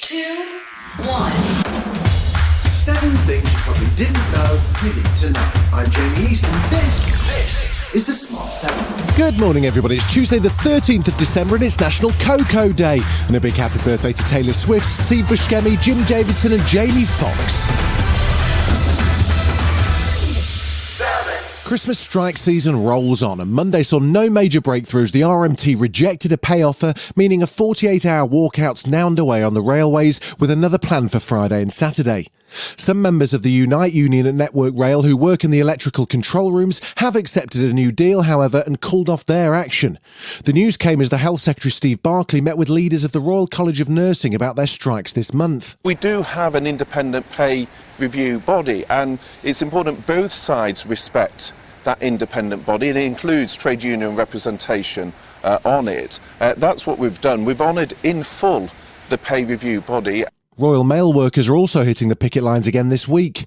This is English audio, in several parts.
2, 1. 7 things you probably didn't know you need to know. I'm Jamie East, and this is the Smart 7. Good morning, everybody. It's Tuesday the 13th of December and it's National Cocoa Day. And a big happy birthday to Taylor Swift, Steve Buscemi, Jim Davidson and Jamie Foxx. Christmas strike season rolls on and Monday saw no major breakthroughs. The RMT rejected a pay offer, meaning a 48-hour walkout's now underway on the railways with another plan for Friday and Saturday. Some members of the Unite union at Network Rail who work in the electrical control rooms have accepted a new deal, however, and called off their action. The news came as the Health Secretary Steve Barclay met with leaders of the Royal College of Nursing about their strikes this month. We do have an independent pay review body, and it's important both sides respect that independent body, and it includes trade union representation on it. That's what we've done. We've honoured in full the pay review body. Royal Mail workers are also hitting the picket lines again this week.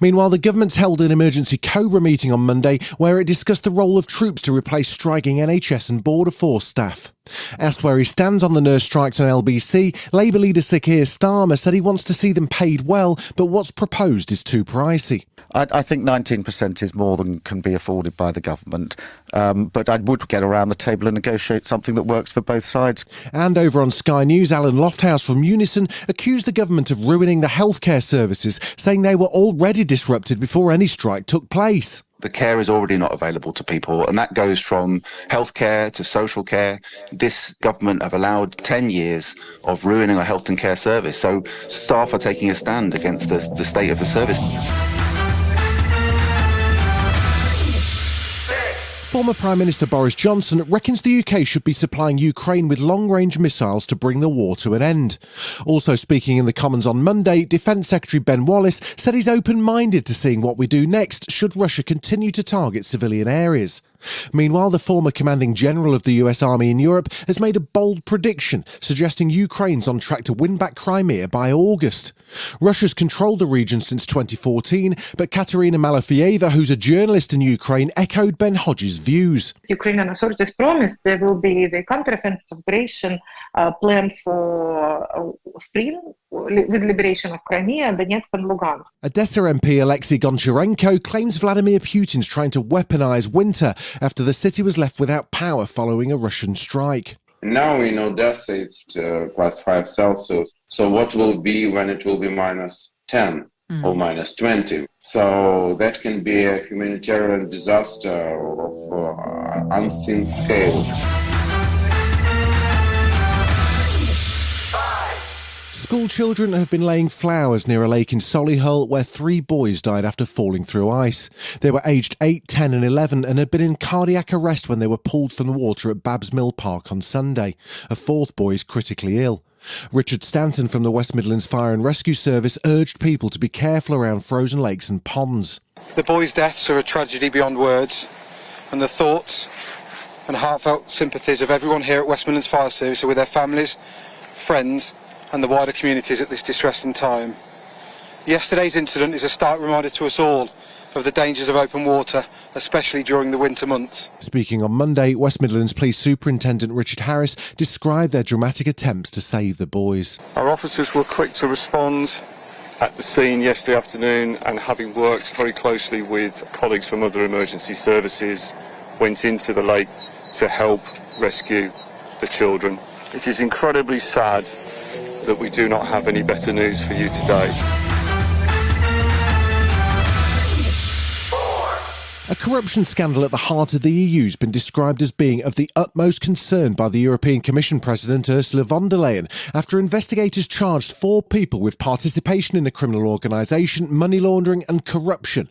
Meanwhile, the government's held an emergency COBRA meeting on Monday where it discussed the role of troops to replace striking NHS and Border Force staff. Asked where he stands on the nurse strikes on LBC, Labour leader Sir Keir Starmer said he wants to see them paid well, but what's proposed is too pricey. I think 19% is more than can be afforded by the government, but I would get around the table and negotiate something that works for both sides. And over on Sky News, Alan Lofthouse from Unison accused the government of ruining the healthcare services, saying they were already disrupted before any strike took place. The care is already not available to people, and that goes from healthcare to social care. This government have allowed 10 years of ruining our health and care service, so staff are taking a stand against the state of the service. Former Prime Minister Boris Johnson reckons the UK should be supplying Ukraine with long-range missiles to bring the war to an end. Also speaking in the Commons on Monday, Defence Secretary Ben Wallace said he's open-minded to seeing what we do next should Russia continue to target civilian areas. Meanwhile, the former commanding general of the US Army in Europe has made a bold prediction, suggesting Ukraine's on track to win back Crimea by August. Russia's controlled the region since 2014, but Katerina Malafieva, who's a journalist in Ukraine, echoed Ben Hodges' views. Ukrainian authorities promised there will be the counter-offensive operation planned for spring with liberation of Crimea, Donetsk and Lugansk. Odessa MP Alexei Goncharenko claims Vladimir Putin's trying to weaponize winter after the city was left without power following a Russian strike. Now in Odessa it's plus 5 Celsius. So what will be when it will be minus 10 or minus 20? So that can be a humanitarian disaster of unseen scale. School children have been laying flowers near a lake in Solihull where 3 boys died after falling through ice. They were aged 8, 10 and 11 and had been in cardiac arrest when they were pulled from the water at Babs Mill Park on Sunday. A 4th boy is critically ill. Richard Stanton from the West Midlands Fire and Rescue Service urged people to be careful around frozen lakes and ponds. The boys' deaths are a tragedy beyond words, and the thoughts and heartfelt sympathies of everyone here at West Midlands Fire Service are with their families, friends and the wider communities at this distressing time. Yesterday's incident is a stark reminder to us all of the dangers of open water, especially during the winter months. Speaking on Monday, West Midlands Police Superintendent Richard Harris described their dramatic attempts to save the boys. Our officers were quick to respond at the scene yesterday afternoon, and having worked very closely with colleagues from other emergency services, went into the lake to help rescue the children. It is incredibly sad that we do not have any better news for you today. A corruption scandal at the heart of the EU has been described as being of the utmost concern by the European Commission President Ursula von der Leyen after investigators charged 4 people with participation in a criminal organisation, money laundering and corruption.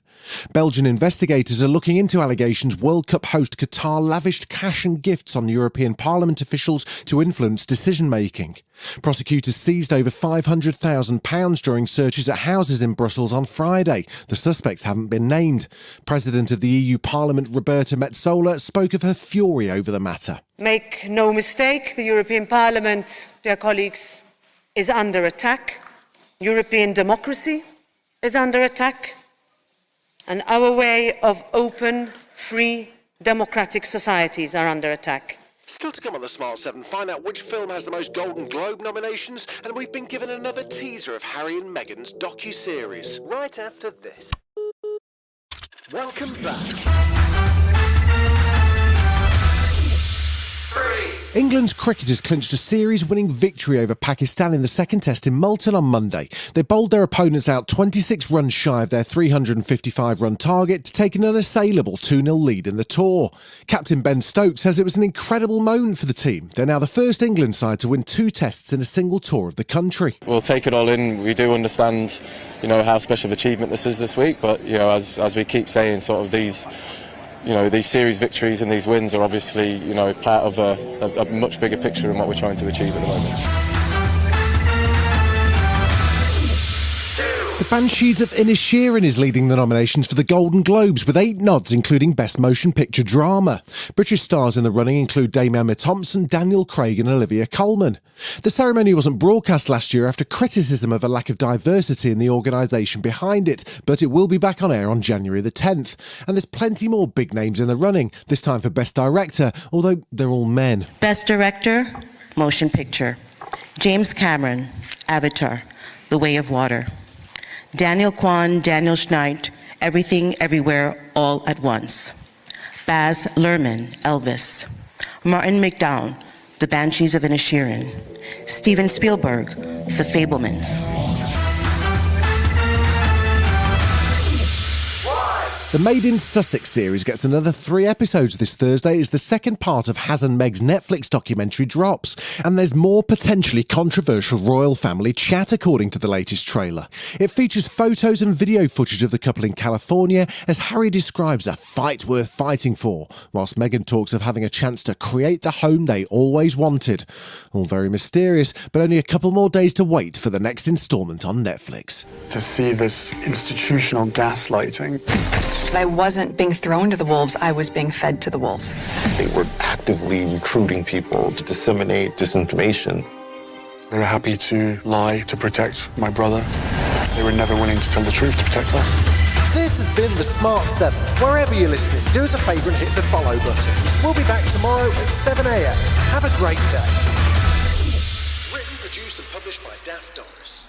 Belgian investigators are looking into allegations World Cup host Qatar lavished cash and gifts on European Parliament officials to influence decision-making. Prosecutors seized over £500,000 during searches at houses in Brussels on Friday. The suspects haven't been named. President of the EU Parliament, Roberta Metsola, spoke of her fury over the matter. Make no mistake, the European Parliament, dear colleagues, is under attack. European democracy is under attack. And our way of open, free, democratic societies are under attack. Still to come on the Smart 7, find out which film has the most Golden Globe nominations, and we've been given another teaser of Harry and Meghan's docu-series. Right after this. Welcome back. England's cricketers clinched a series-winning victory over Pakistan in the second test in Multan on Monday. They bowled their opponents out 26 runs shy of their 355-run target to take an unassailable 2-0 lead in the tour. Captain Ben Stokes says it was an incredible moment for the team. They're now the first England side to win 2 tests in a single tour of the country. We'll take it all in. We do understand, how special of achievement this is this week, but, as we keep saying, sort of these series victories and these wins are obviously, part of a much bigger picture than what we're trying to achieve at the moment. The Banshees of Inisherin is leading the nominations for the Golden Globes with 8 nods, including Best Motion Picture Drama. British stars in the running include Dame Emma Thompson, Daniel Craig and Olivia Colman. The ceremony wasn't broadcast last year after criticism of a lack of diversity in the organisation behind it, but it will be back on air on January the 10th. And there's plenty more big names in the running, this time for Best Director, although they're all men. Best Director, Motion Picture. James Cameron, Avatar, The Way of Water. Daniel Kwan, Daniel Schneid, Everything, Everywhere, All at Once. Baz Luhrmann, Elvis. Martin McDonagh, The Banshees of Inisherin. Steven Spielberg, The Fabelmans. The Made in Sussex series gets another 3 episodes this Thursday as the second part of Haz and Meg's Netflix documentary drops. And there's more potentially controversial royal family chat according to the latest trailer. It features photos and video footage of the couple in California as Harry describes a fight worth fighting for, whilst Meghan talks of having a chance to create the home they always wanted. All very mysterious, but only a couple more days to wait for the next instalment on Netflix. To see this institutional gaslighting. I wasn't being thrown to the wolves, I was being fed to the wolves. They were actively recruiting people to disseminate disinformation. They were happy to lie to protect my brother. They were never willing to tell the truth to protect us. This has been the Smart 7. Wherever you're listening, do us a favour and hit the follow button. We'll be back tomorrow at 7 a.m. Have a great day. Written, produced and published by Daft Doris.